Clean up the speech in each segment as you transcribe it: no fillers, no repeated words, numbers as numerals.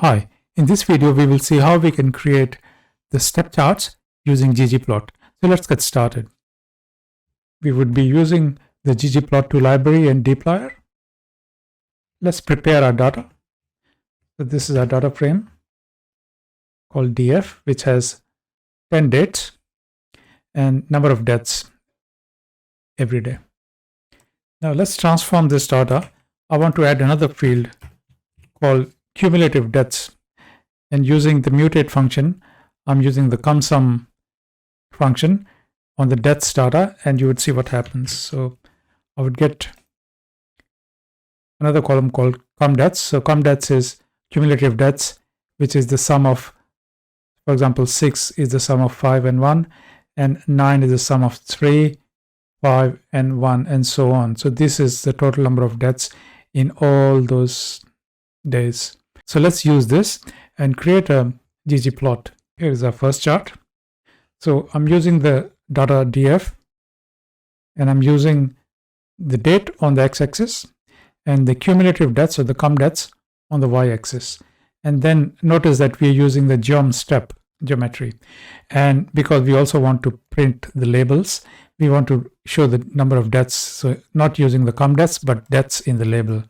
Hi, in this video we will see how we can create the step charts using ggplot. So let's get started. We would be using the ggplot2 library and dplyr. Let's prepare our data. So this is our data frame called df, which has 10 dates and number of deaths every day. Now let's transform this data. I want to add another field called cumulative deaths, and using the mutate function, I'm using the cumsum function on the deaths data, and you would see what happens. So I would get another column called cumdeaths. So cumdeaths is cumulative deaths, which is the sum of, for example, 6 is the sum of 5 and 1, and 9 is the sum of 3, 5 and 1, and so on. So this is the total number of deaths in all those days. So let's use this and create a ggplot. Here is our first chart. So I'm using the data df, and I'm using the date on the x-axis and the cumulative deaths or the cumdeaths on the y-axis. And then notice that we're using the geom_step geometry. And because we also want to print the labels, we want to show the number of deaths. So not using the cumdeaths, but deaths in the label,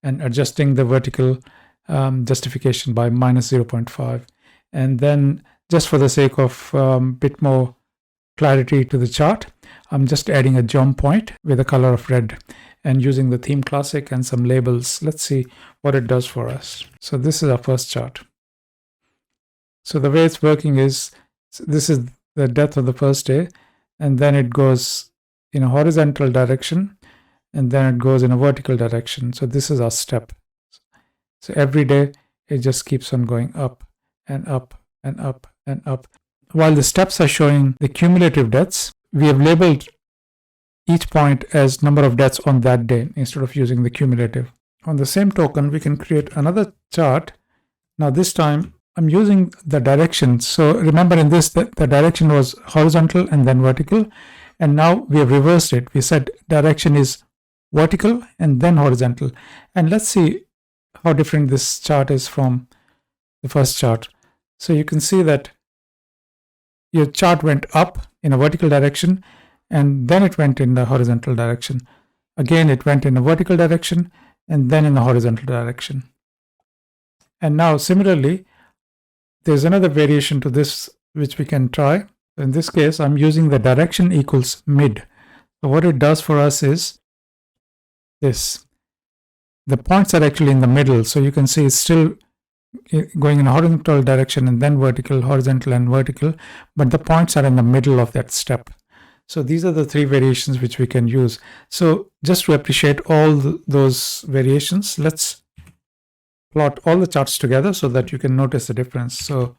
and adjusting the vertical justification by -0.5. And then just for the sake of bit more clarity to the chart, I'm just adding a geom point with a color of red and using the theme classic and some labels. Let's see what it does for us. So this is our first chart. So the way it's working is, this is the death of the first day, and then it goes in a horizontal direction, and then it goes in a vertical direction. So this is our step. So every day it just keeps on going up and up and up and up. While the steps are showing the cumulative deaths, we have labeled each point as number of deaths on that day instead of using the cumulative. On the same token, we can create another chart. Now this time I'm using the direction. So remember in this, the direction was horizontal and then vertical. And now we have reversed it. We said direction is vertical and then horizontal. And let's see how different this chart is from the first chart. So you can see that your chart went up in a vertical direction, and then it went in the horizontal direction. Again, it went in a vertical direction and then in the horizontal direction. And now similarly, there's another variation to this which we can try. In this case, I'm using the direction equals mid. So what it does for us is this. The points are actually in the middle. So you can see it's still going in a horizontal direction and then vertical, horizontal and vertical, but the points are in the middle of that step. So these are the three variations which we can use. So just to appreciate all those variations, let's plot all the charts together so that you can notice the difference. So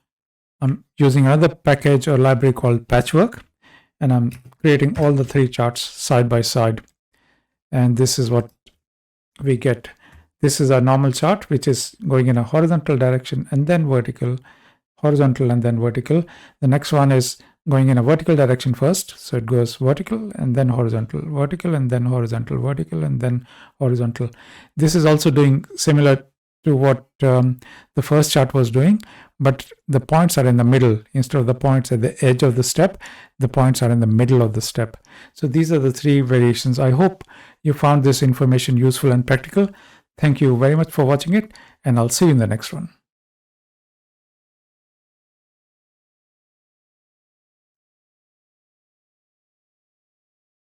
I'm using another package or library called Patchwork, and I'm creating all the three charts side by side. And this is what we get. This is our normal chart, which is going in a horizontal direction and then vertical, horizontal and then vertical. The next one is going in a vertical direction first. So it goes vertical and then horizontal, vertical and then horizontal, vertical and then horizontal. This is also doing similar to what the first chart was doing, but the points are in the middle. Instead of the points at the edge of the step, the points are in the middle of the step. So these are the three variations. I hope you found this information useful and practical. Thank you very much for watching it, and I'll see you in the next one.